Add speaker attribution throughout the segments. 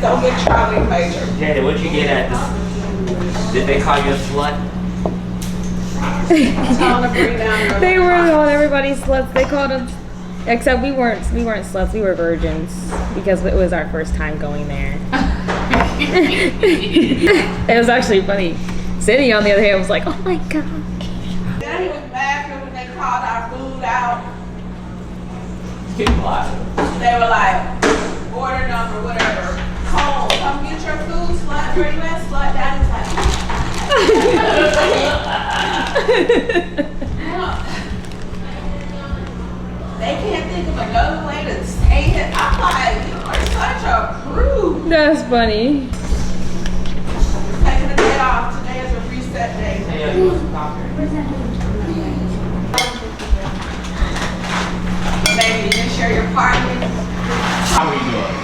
Speaker 1: Let's go get Charlie Major.
Speaker 2: Jada, what'd you get at this? Did they call you a slut?
Speaker 3: They were calling everybody sluts. They called us, except we weren't sluts. We were virgins because it was our first time going there. It was actually funny. Cindy, on the other hand, was like, "Oh my god."
Speaker 1: Then he was mad when they called our food out.
Speaker 2: Keep alive.
Speaker 1: They were like, order number, whatever. Cole, come get your food, slut. Where you at, slut? Daddy's like, they can't think of another way to say it. I'm like, you are such a prude.
Speaker 3: That's funny.
Speaker 1: Taking the day off. Today is a reset day.
Speaker 2: Hey, you want some coffee?
Speaker 1: Baby, you didn't share your party.
Speaker 2: How are you doing?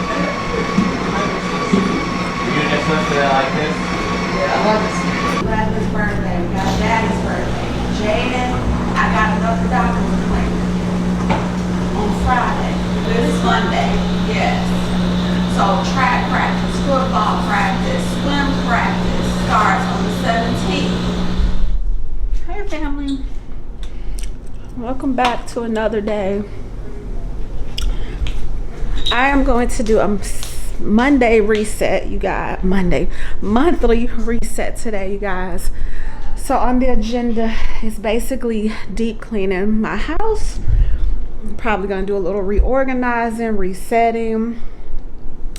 Speaker 2: You just look at it like this?
Speaker 1: Yeah. Gladys' birthday. We got Daddy's birthday. Jaden, I got another doctor's appointment on Friday. This is Monday. Yes. So track practice, football practice, swim practice starts on the 17th. Hey family.
Speaker 3: Welcome back to another day. I am going to do a Monday reset, you guys. Monthly reset today, you guys. So on the agenda is basically deep cleaning my house. I'm probably gonna do a little reorganizing, resetting,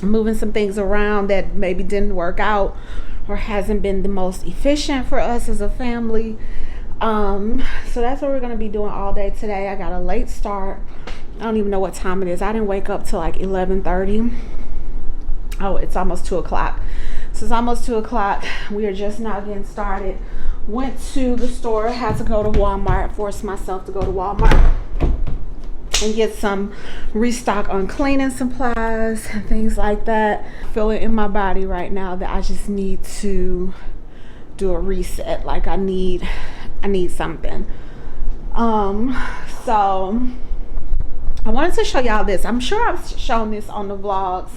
Speaker 3: moving some things around that maybe didn't work out or hasn't been the most efficient for us as a family. So that's what we're gonna be doing all day today. I got a late start. I don't even know what time it is. I didn't wake up till like 11:30. Oh, it's almost 2 o'clock. So it's almost 2 o'clock. We are just now getting started. Went to the store, had to go to Walmart, forced myself to go to Walmart and get some restock on cleaning supplies and things like that. I feel it in my body right now that I just need to do a reset. Like I need something. So I wanted to show y'all this. I'm sure I've shown this on the vlogs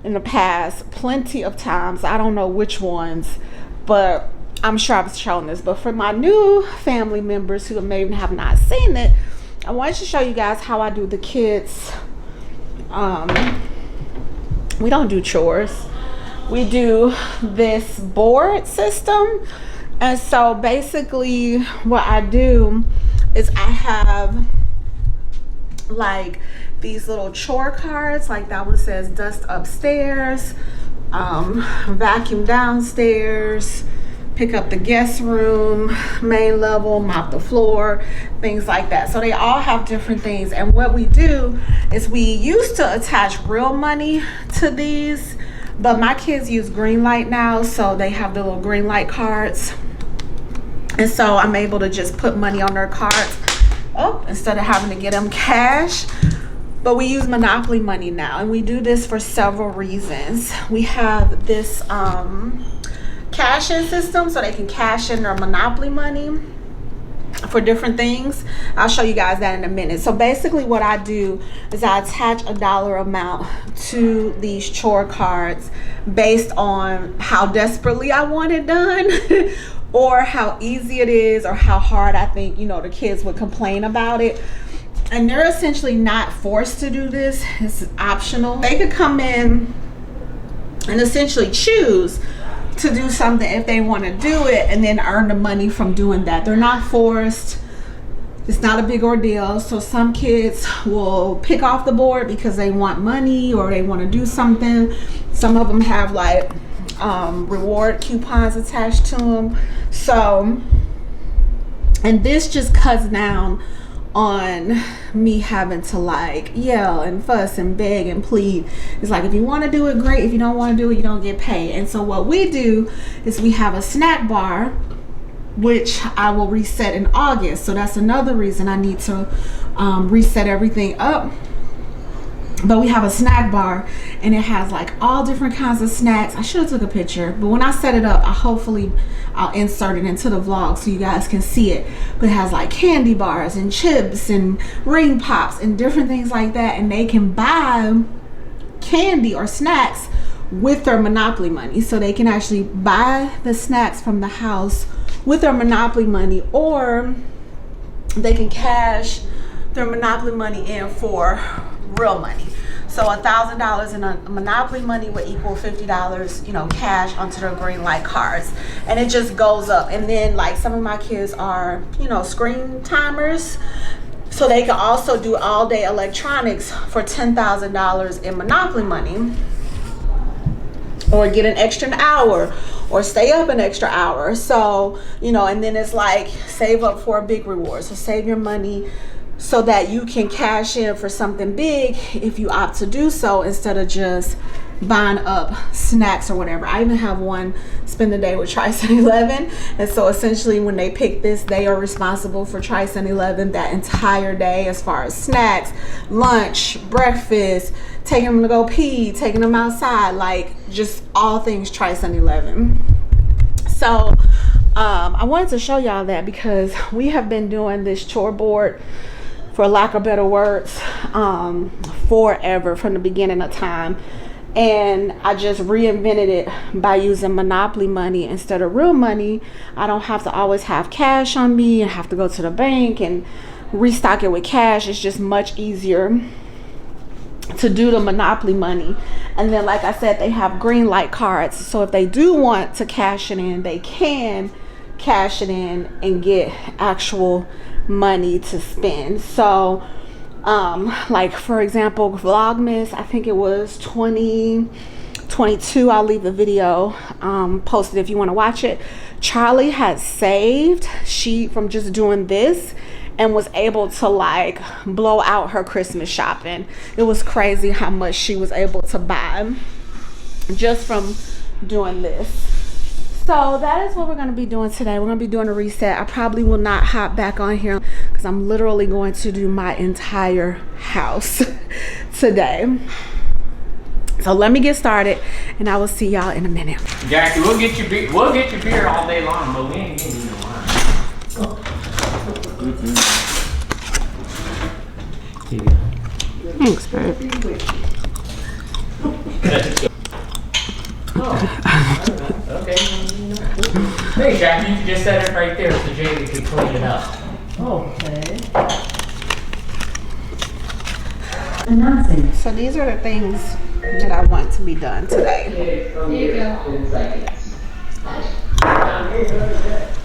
Speaker 3: in the past plenty of times. I don't know which ones, but I'm sure I've shown this. But for my new family members who maybe have not seen it, I wanted to show you guys how I do the kids. We don't do chores. We do this board system. And so basically what I do is I have like these little chore cards, like that one says dust upstairs, vacuum downstairs, pick up the guest room, main level, mop the floor, things like that. So they all have different things. And what we do is we used to attach real money to these, but my kids use green light now, so they have the little green light cards. And so I'm able to just put money on their cards instead of having to get them cash. But we use Monopoly money now, and we do this for several reasons. We have this cash-in system, so they can cash in their Monopoly money for different things. I'll show you guys that in a minute. So basically what I do is I attach a dollar amount to these chore cards based on how desperately I want it done or how easy it is, or how hard I think, you know, the kids would complain about it. And they're essentially not forced to do this. It's optional. They could come in and essentially choose to do something if they want to do it, and then earn the money from doing that. They're not forced. It's not a big ordeal. So some kids will pick off the board because they want money or they want to do something. Some of them have like reward coupons attached to them. So, and this just cuts down on me having to like yell and fuss and beg and plead. It's like, if you want to do it, great. If you don't want to do it, you don't get paid. And so what we do is we have a snack bar, which I will reset in August. So that's another reason I need to reset everything up. But we have a snack bar, and it has like all different kinds of snacks. I should have took a picture, but when I set it up, I'll insert it into the vlog so you guys can see it. But it has like candy bars and chips and ring pops and different things like that, and they can buy candy or snacks with their Monopoly money. So they can actually buy the snacks from the house with their Monopoly money, or they can cash their Monopoly money in for real money. So $1,000 in a Monopoly money would equal $50, you know, cash onto their green light cards. And it just goes up. And then like some of my kids are, you know, screen timers. So they can also do all day electronics for $10,000 in Monopoly money. Or get an extra hour, or stay up an extra hour. So, you know, and then it's like save up for a big reward. So save your money so that you can cash in for something big if you opt to do so, instead of just buying up snacks or whatever. I even have one spend the day with Trice and 11, and so essentially when they pick this, they are responsible for Trice and 11 that entire day, as far as snacks, lunch, breakfast, taking them to go pee, taking them outside, like just all things Trice and 11. So I wanted to show y'all that because we have been doing this chore board, for lack of better words, forever, from the beginning of time. And I just reinvented it by using Monopoly money instead of real money. I don't have to always have cash on me and have to go to the bank and restock it with cash. It's just much easier to do the Monopoly money. And then, like I said, they have green light cards. So if they do want to cash it in, they can cash it in and get actual money to spend. So like for example, Vlogmas, I think it was 2022, I'll leave the video posted if you want to watch it. Charlie had saved from just doing this and was able to like blow out her Christmas shopping. It was crazy how much she was able to buy just from doing this. So that is what we're going to be doing today. We're going to be doing a reset. I probably will not hop back on here because I'm literally going to do my entire house today. So let me get started and I will see y'all in a minute.
Speaker 2: Jackie, we'll get you beer all day long, but we ain't getting no wine.
Speaker 3: Thanks, babe.
Speaker 2: Okay. Hey, Jackie, you can just set it right there so Jamie can clean it up.
Speaker 4: Okay.
Speaker 3: So these are the things that I want to be done today.
Speaker 4: Here you go.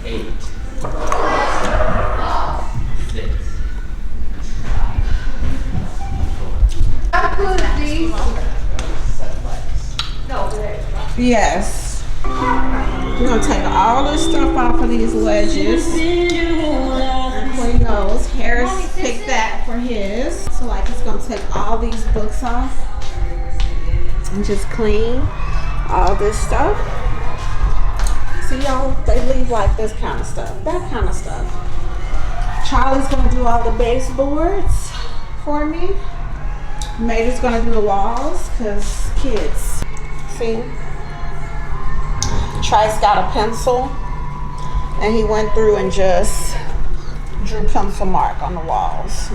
Speaker 2: 8. 6.
Speaker 3: Yes. We're gonna take all this stuff off of these wedges. Clean those. Harris picked that for his. So like it's gonna take all these books off and just clean all this stuff. See y'all, they leave like this kind of stuff, that kind of stuff. Charlie's gonna do all the baseboards for me. Mater's gonna do the walls, cause kids. See? Trice got a pencil and he went through and just drew pencil mark on the walls.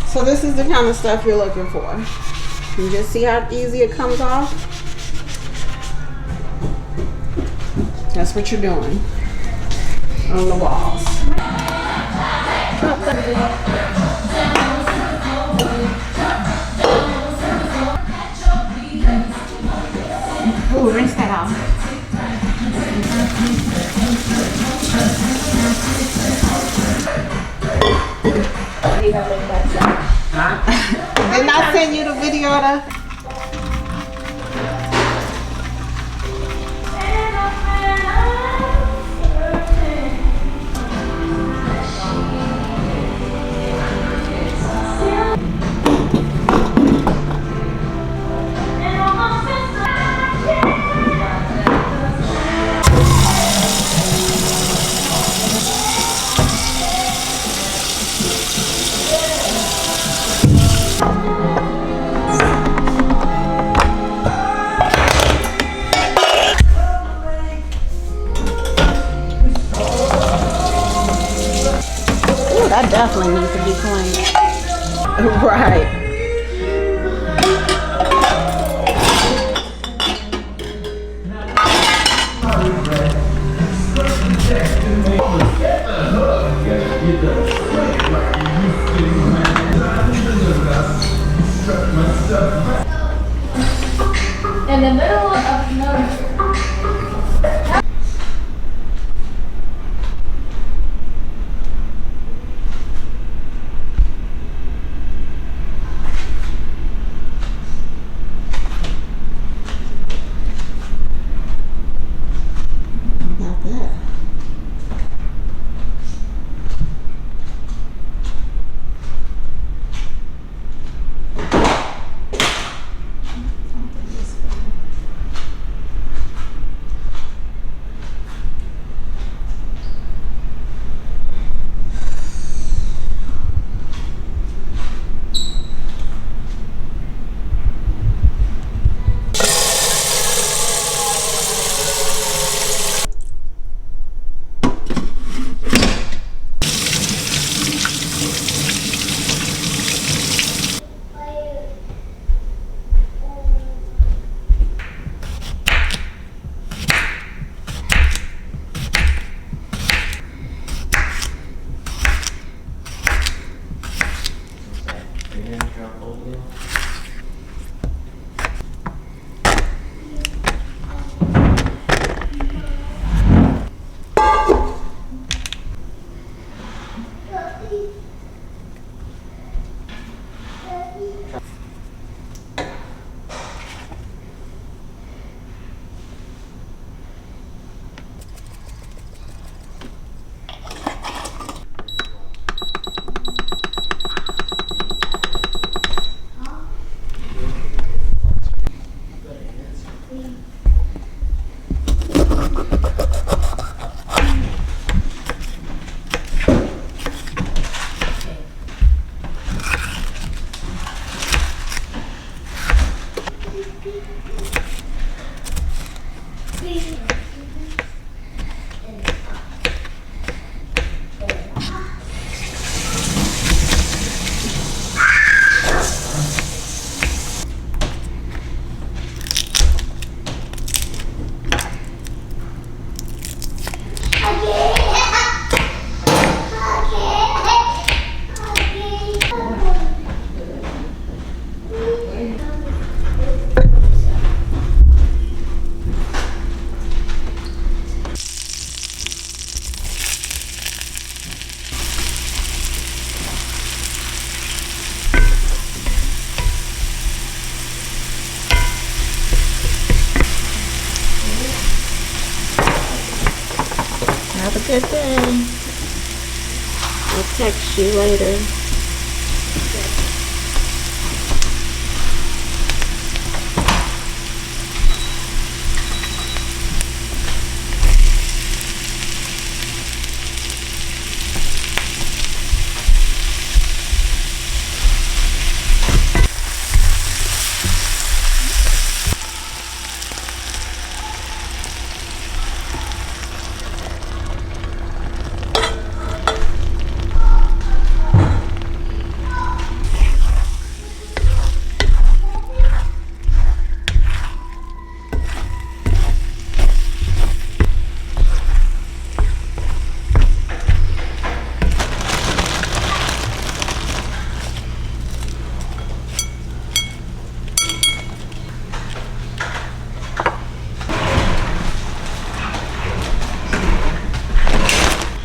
Speaker 3: So this is the kind of stuff you're looking for. You just see how easy it comes off? That's what you're doing on the walls. Ooh, rinse that out. Didn't I send you the video of the... That definitely needs to be clean. Right.
Speaker 4: In the middle of no.
Speaker 3: About that. Have a good day. I'll text you later.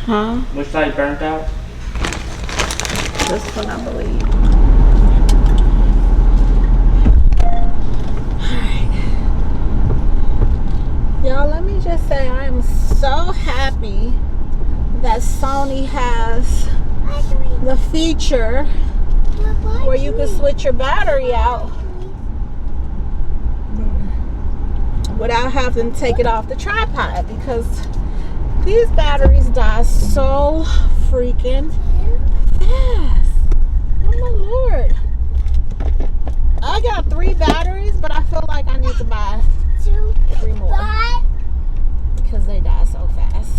Speaker 3: Huh?
Speaker 2: Which side burnt out?
Speaker 3: This one, I believe. Alright. Y'all, let me just say I am so happy that Sony has the feature where you can switch your battery out without having to take it off the tripod, because these batteries die so freaking fast. Oh my Lord. I got 3 batteries, but I feel like I need to buy 3 more because they die so fast.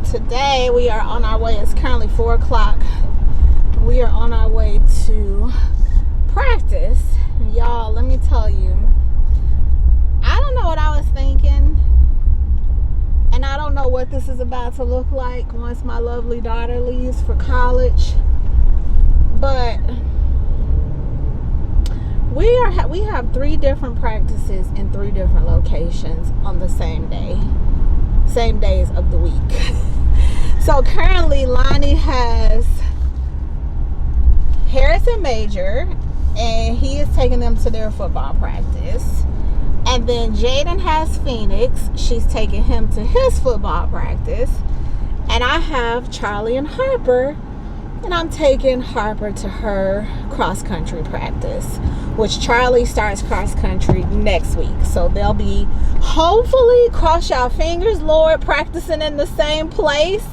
Speaker 3: Today we are on our way. It's currently 4 o'clock. We are on our way to practice. Y'all, let me tell you, I don't know what I was thinking. And I don't know what this is about to look like once my lovely daughter leaves for college. But we have 3 different practices in 3 different locations on the same days of the week. So currently Lonnie has Harrison Major, and he is taking them to their football practice. And then Jaden has Phoenix. She's taking him to his football practice. And I have Charlie and Harper, and I'm taking Harper to her cross country practice, which Charlie starts cross country next week. So they'll be, hopefully, cross y'all fingers, Lord, practicing in the same place.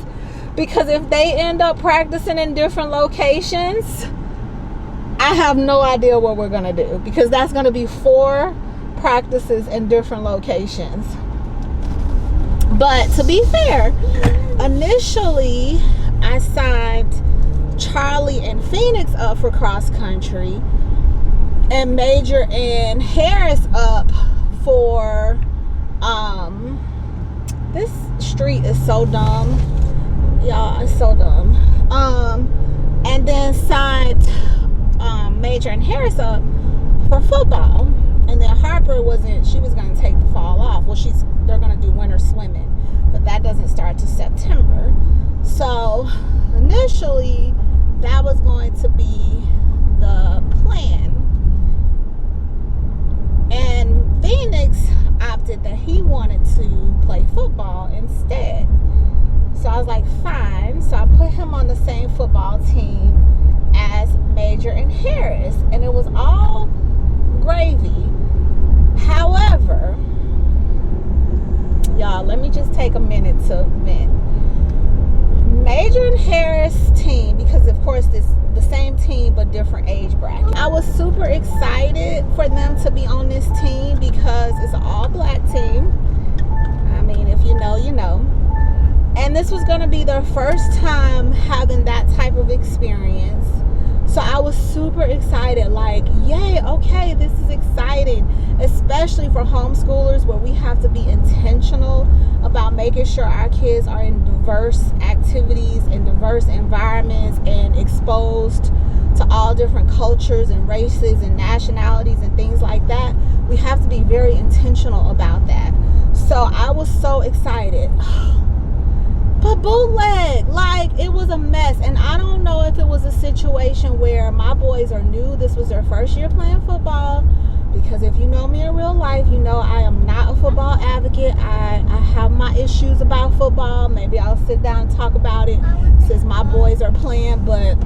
Speaker 3: Because if they end up practicing in different locations, I have no idea what we're going to do. Because that's going to be 4 practices in different locations. But to be fair, initially I signed Charlie and Phoenix up for cross country and Major and Harris up for this street is so dumb, y'all, it's so dumb. And then signed Major and Harris up for football. And then Harper she was going to take the fall off. Well, they're going to do winter swimming, but that doesn't start till September. So initially that was going to be the plan. And Phoenix opted that he wanted to play football instead. So I was like, fine. So I put him on the same football team as Major and Harris. And it was all gravy. However, y'all, let me just take a minute to vent. Major and Harris team, because of course this the same team but different age bracket. I was super excited for them to be on this team because it's an all black team. I mean, if you know, you know. And this was going to be their first time having that type of experience. So I was super excited, like, yay, okay, this is exciting, especially for homeschoolers where we have to be intentional about making sure our kids are in diverse activities and diverse environments and exposed to all different cultures and races and nationalities and things like that. We have to be very intentional about that. So I was so excited. But bootleg, like, it was a mess. And I don't know if it was a situation where my boys are new, this was their first year playing football, because if you know me in real life, you know I am not a football advocate. I have my issues about football. Maybe I'll sit down and talk about it since my boys are playing, but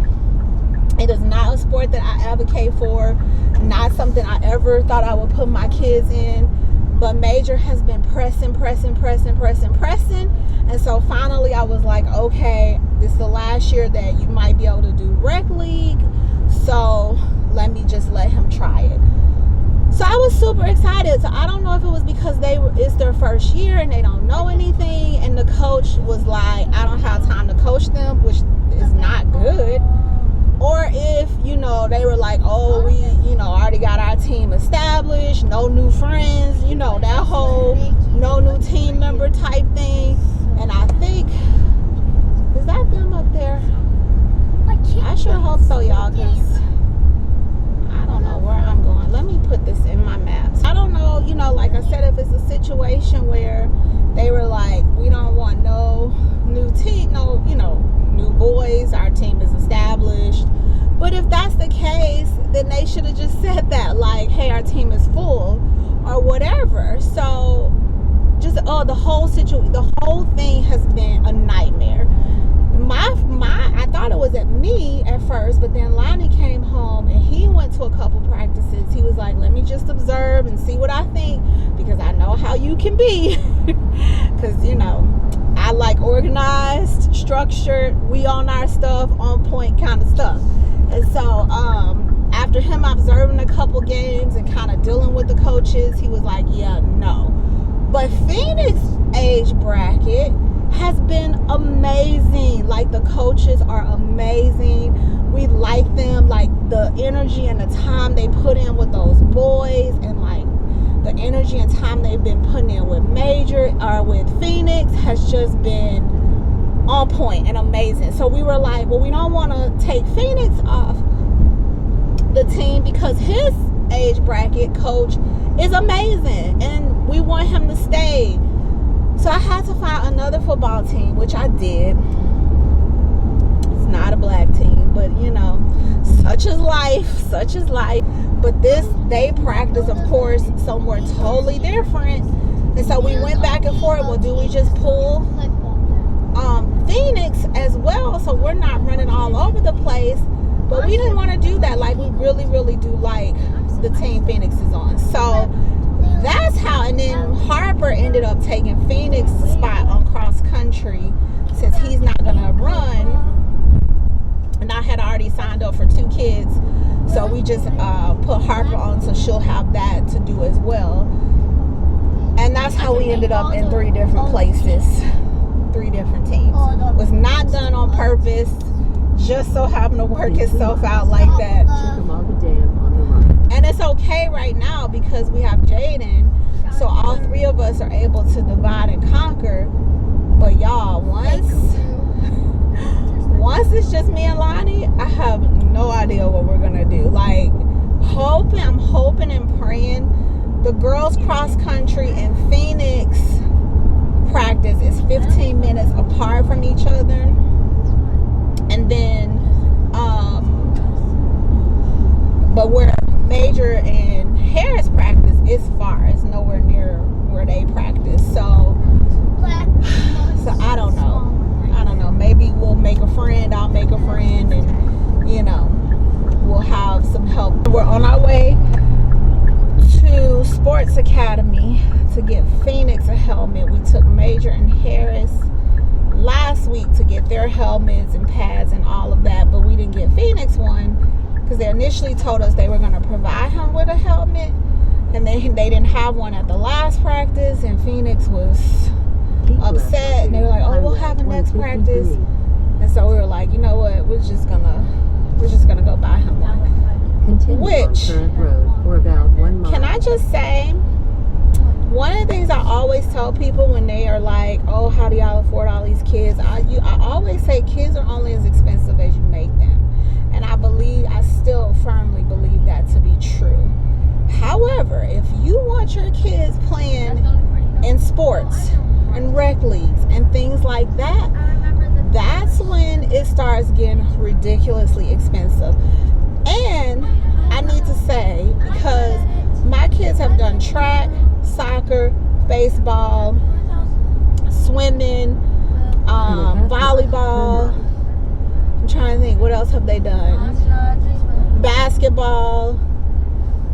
Speaker 3: it is not a sport that I advocate for, not something I ever thought I would put my kids in. But Major has been pressing. And so finally I was like, okay, this is the last year that you might be able to do rec league. So let me just let him try it. So I was super excited. So I don't know if it was because it's their first year and they don't know anything. And the coach was like, I don't have time to coach them, which is not good. Or if, you know, they were like, oh, we, you know, already got our team established, no new friends, you know, that whole no new team member type thing. And I think, is that them up there? I sure hope so, y'all, because I don't know where I'm going. Let me put this in my maps. I don't know, you know, like I said, if it's a situation where they were like, we don't want no new team, no, you know, new boys, our team is established. But if that's the case, then they should have just said that, like, hey, our team is full or whatever. So just the whole thing has been a nightmare. I thought it was at me at first, but then Lonnie came home and he went to a couple practices. He was like, let me just observe and see what I think, because I know how you can be. Because, you know, I like organized, structured, we on our stuff, on point kind of stuff. And so after him observing a couple games and kind of dealing with the coaches, he was like, yeah, no. But Phoenix age bracket has been amazing. Like, the coaches are amazing. We like them, like the energy and the time they put in with those boys, and like the energy and time they've been putting in with Major or with Phoenix has just been on point and amazing. So we were like, well, we don't want to take Phoenix off the team because his age bracket coach is amazing, and we want him to stay. So I had to find another football team, which I did. It's not a black team, but you know, such is life, such is life. But they practice, of course, somewhere totally different. And so we went back and forth. Well, do we just pull Phoenix as well, so we're not running all over the place? But we didn't want to do that. Like, we really, really do like the team Phoenix is on. So that's how. And then Harper ended up taking Phoenix's spot on cross country since he's not gonna run. And I had already signed up for 2 kids, so we just put Harper on, so she'll have that to do as well. And that's how we ended up in 3 different places, 3 different teams. Was not done on purpose, just so happened to work itself out like that. And it's okay right now because we have Jaden, so all 3 of us are able to divide and conquer. But y'all, once it's just me and Lonnie, I have no idea what we're gonna do. Like, I'm hoping and praying. The girls cross country and Phoenix practice is 15 minutes apart from each other, and then but where Major and Harris practice is far. It's nowhere near where they practice. So I don't know. Maybe we'll make a friend. I'll make a friend, and you know, we'll have some help. We're on our way to Sports Academy to get Phoenix a helmet. We took Major and Harris last week to get their helmets and pads and all of that, but we didn't get Phoenix one because they initially told us they were going to provide him with a helmet, and they didn't have one at the last practice, and Phoenix was upset, and they were like, oh, we'll have a next practice. And so we were like, you know what, we're just gonna go buy him one. Which, can I just say, one of the things I always tell people when they are like, oh, how do y'all afford all these kids? I always say kids are only as expensive as you make them. And I still firmly believe that to be true. However, if you want your kids playing in sports and rec leagues and things like that, that's when it starts getting ridiculously expensive. And I need to say, because my kids have done track, soccer, baseball, swimming, volleyball. I'm trying to think, what else have they done? Basketball.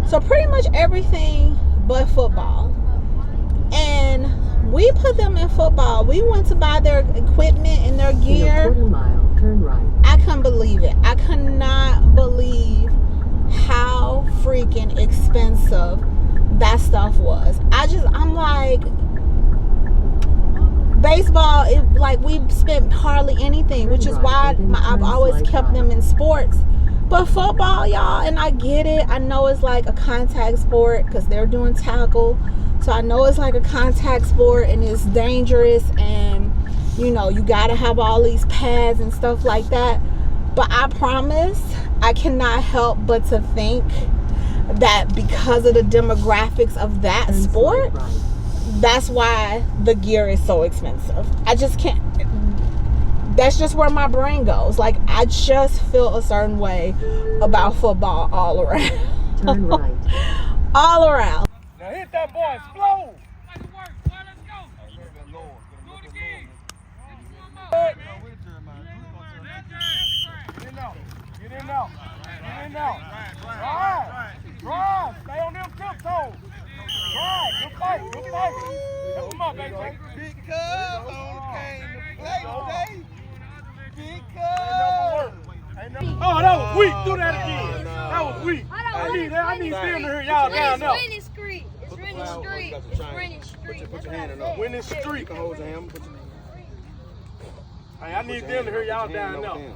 Speaker 3: So pretty much everything but football. And we put them in football. We went to buy their equipment and their gear.
Speaker 5: Turn right.
Speaker 3: I couldn't believe it. I could not believe how freaking expensive that stuff was. I'm like, baseball, we spent hardly anything, which is why I've always kept them in sports. But football, y'all, and I get it. I know it's like a contact sport because they're doing tackle. So I know it's like a contact sport and it's dangerous, and you know, you got to have all these pads and stuff like that. But I promise, I cannot help but to think that because of the demographics of that sport, that's why the gear is so expensive. I just can't. That's just where my brain goes. Like, I just feel a certain way about football all around.
Speaker 5: Turn right.
Speaker 3: All around.
Speaker 6: Now hit that boy, explode!
Speaker 7: Make it work, boy, let's go. Do it again.
Speaker 6: Get in now. Get in now. Get in now. Drive. Drive. Stay on them tiptoes. Drive. Good fight. Good fight. Help him up, baby.
Speaker 8: Big Cub on came to play today. Big Cub.
Speaker 6: Oh, that was weak. Do that again. That was weak. I need them to hear y'all down there.
Speaker 4: Winning streak. It's winning streak. It's winning streak.
Speaker 8: Put your hand in there.
Speaker 6: Winning streak.
Speaker 8: Hold your hand.
Speaker 6: Hey, I need them to hear y'all down there.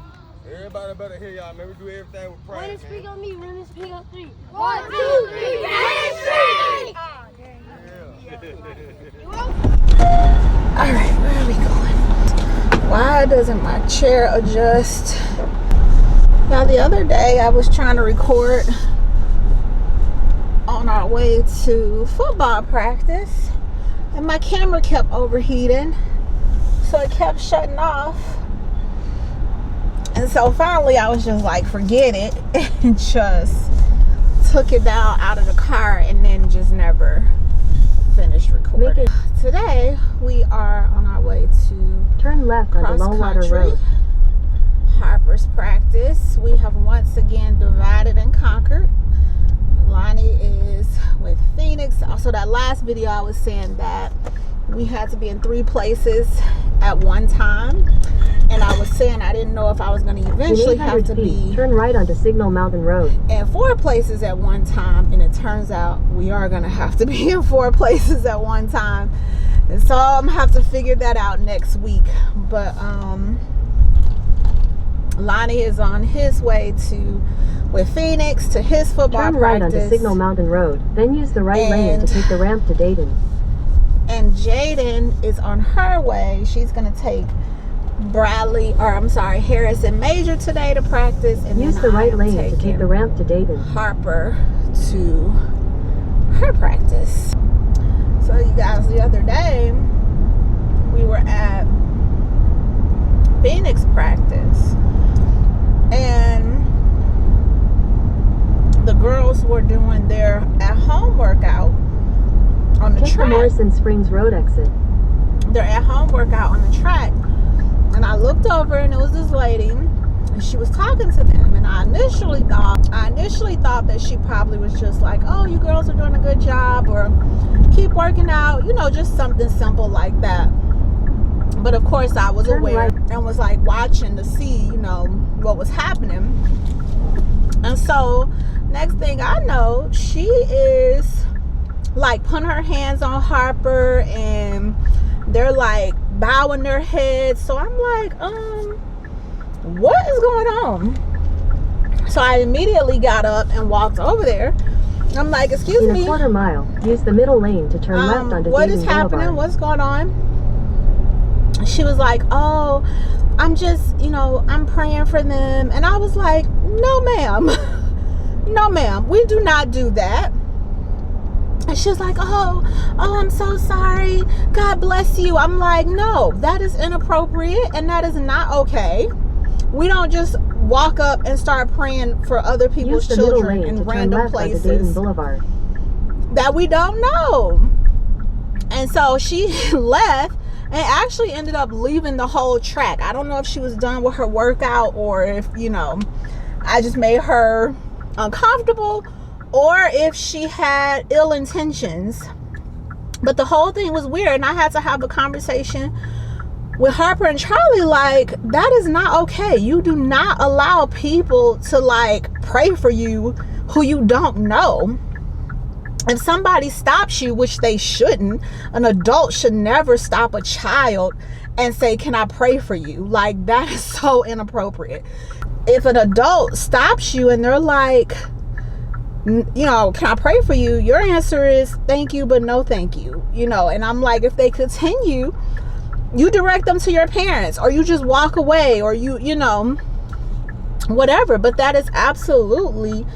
Speaker 8: Everybody better hear y'all, man. We do everything with pride.
Speaker 4: Winning streak on me. Winning streak on 3. 1, 2, 3. Winning streak.
Speaker 3: All right, where are we going? Why doesn't my chair adjust? Now, the other day I was trying to record way to football practice, and my camera kept overheating, so it kept shutting off. And so finally I was just like, forget it, and just took it down out of the car and then just never finished recording. Today we are on our way to
Speaker 5: Turn left on the
Speaker 3: cross
Speaker 5: Lowwater
Speaker 3: country,
Speaker 5: Road.
Speaker 3: Harper's practice. We have once again divided and conquered. Lonnie is with Phoenix. Also, that last video I was saying that we had to be in 3 places at one time, and I was saying I didn't know if I was going to eventually
Speaker 5: In
Speaker 3: have
Speaker 5: 800
Speaker 3: to
Speaker 5: feet,
Speaker 3: be
Speaker 5: turn right onto Signal Mountain Road.
Speaker 3: in 4 places at one time, and it turns out we are going to have to be in 4 places at one time. And so I'm gonna have to figure that out next week. But Lonnie is on his way with Phoenix to his football
Speaker 5: Turn right
Speaker 3: practice.
Speaker 5: onto Signal Mountain Road, then use the right lane to take the ramp to Dayton.
Speaker 3: And Jaden is on her way. She's gonna take Harrison Major today to practice, and
Speaker 5: Use
Speaker 3: then
Speaker 5: the right
Speaker 3: I'm
Speaker 5: lane to take
Speaker 3: taking
Speaker 5: the ramp to Dayton.
Speaker 3: Harper to her practice. So you guys, the other day we were at Phoenix practice, and the girls were doing their at-home workout on the
Speaker 5: Take the
Speaker 3: track.
Speaker 5: Morrison Springs Road exit.
Speaker 3: Their at-home workout on the track, and I looked over and it was this lady, and she was talking to them, and I initially thought that she probably was just like, oh, you girls are doing a good job, or keep working out, you know, just something simple like that. But of course I was aware and was like watching to see, you know, what was happening. And so next thing I know, she is like putting her hands on Harper, and they're like bowing their heads. So I'm like, what is going on? So I immediately got up and walked over there. I'm like, excuse
Speaker 5: In
Speaker 3: me.
Speaker 5: a quarter mile, use the middle lane to turn left onto
Speaker 3: what
Speaker 5: Dayton
Speaker 3: is happening?
Speaker 5: Boulevard.
Speaker 3: What's going on? She was like, oh, I'm just, you know, I'm praying for them. And I was like, no, ma'am. No, ma'am. We do not do that. And she was like, oh, I'm so sorry. God bless you. I'm like, no, that is inappropriate, and that is not okay. We don't just walk up and start praying for other people's children in random places that we don't know. And so she left and actually ended up leaving the whole track. I don't know if she was done with her workout, or if, you know, I just made her uncomfortable, or if she had ill intentions. But the whole thing was weird, and I had to have a conversation with Harper and Charlie, like, that is not okay. You do not allow people to like pray for you who you don't know. If somebody stops you, which they shouldn't, an adult should never stop a child and say, can I pray for you? Like, that is so inappropriate. If an adult stops you and they're like, you know, can I pray for you? Your answer is thank you, but no thank you. You know, and I'm like, if they continue, you direct them to your parents, or you just walk away, or you know, whatever. But that is absolutely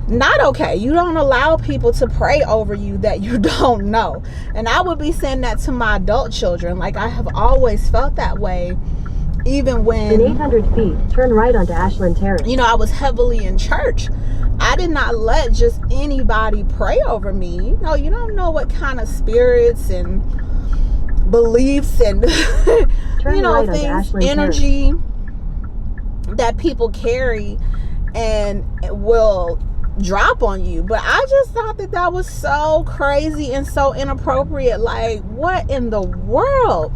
Speaker 3: not okay. You don't allow people to pray over you that you don't know. And I would be saying that to my adult children. Like, I have always felt that way, even when,
Speaker 5: in 800 feet, turn right onto Ashland Terrace.
Speaker 3: you know, I was heavily in church. I did not let just anybody pray over me. No, you don't know what kind of spirits and beliefs and you know,
Speaker 5: right
Speaker 3: things, energy that people carry and will drop on you. But I just thought that that was so crazy and so inappropriate. Like, what in the world?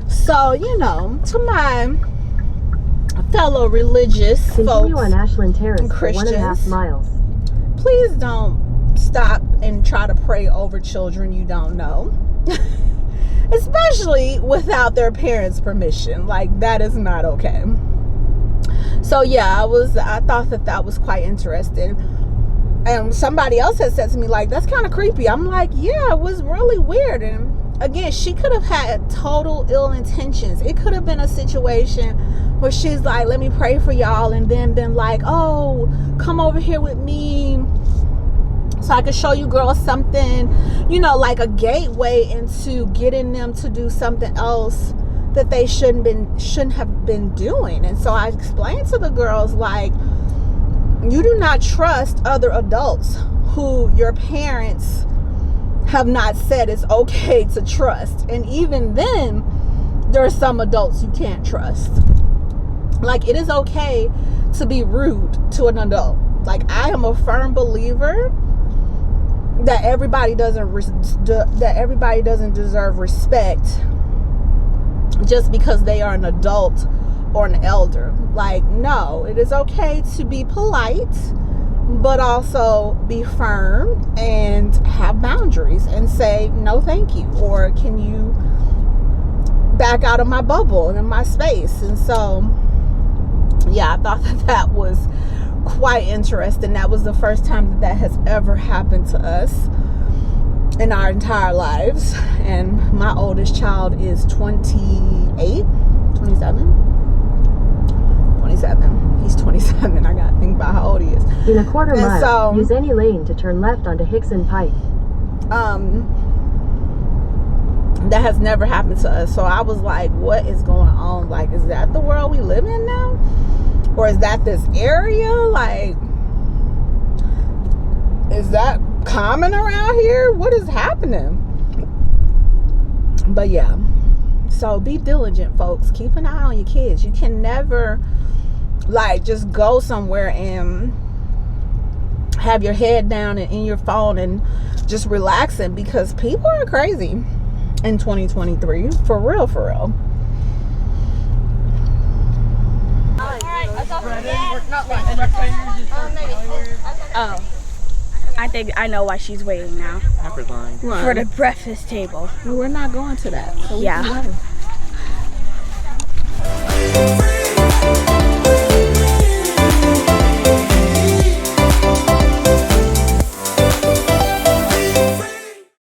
Speaker 3: So, you know, to my fellow religious
Speaker 5: Continue
Speaker 3: folks
Speaker 5: on Ashland Terrace
Speaker 3: and
Speaker 5: for
Speaker 3: Christians,
Speaker 5: 1.5 miles.
Speaker 3: please don't stop and try to pray over children you don't know. Especially without their parents' permission. Like, that is not okay. So yeah, I thought that was quite interesting. And somebody else had said to me, like, that's kind of creepy. I'm like, yeah, it was really weird. And again, she could have had total ill intentions. It could have been a situation where she's like, let me pray for y'all, and then been like, oh, come over here with me So I could show you girls something, you know, like a gateway into getting them to do something else that they shouldn't have been doing. And so I explained to the girls, like, you do not trust other adults who your parents have not said it's okay to trust. And even then, there are some adults you can't trust. Like, it is okay to be rude to an adult. Like, I am a firm believer that everybody doesn't deserve respect just because they are an adult or an elder. Like, no, it is okay to be polite, but also be firm and have boundaries and say no thank you, or can you back out of my bubble and in my space. And so yeah, I thought that was quite interesting. That was the first time that has ever happened to us in our entire lives. And my oldest child is 27. He's 27. I gotta think about how old he is.
Speaker 5: In a quarter
Speaker 3: And
Speaker 5: mile,
Speaker 3: so,
Speaker 5: use any lane to turn left onto Hickson Pike.
Speaker 3: that has never happened to us. So I was like, what is going on? Like, is that the world we live in now? Or is that this area? Like, is that common around here? What is happening? But yeah, so be diligent, folks. Keep an eye on your kids. You can never, like, just go somewhere and have your head down and in your phone and just relaxing, because people are crazy in 2023. For real, for real.
Speaker 4: Oh, I think I know why she's waiting now. For the breakfast table.
Speaker 3: We're not going to that. So we
Speaker 4: Yeah.
Speaker 3: can go.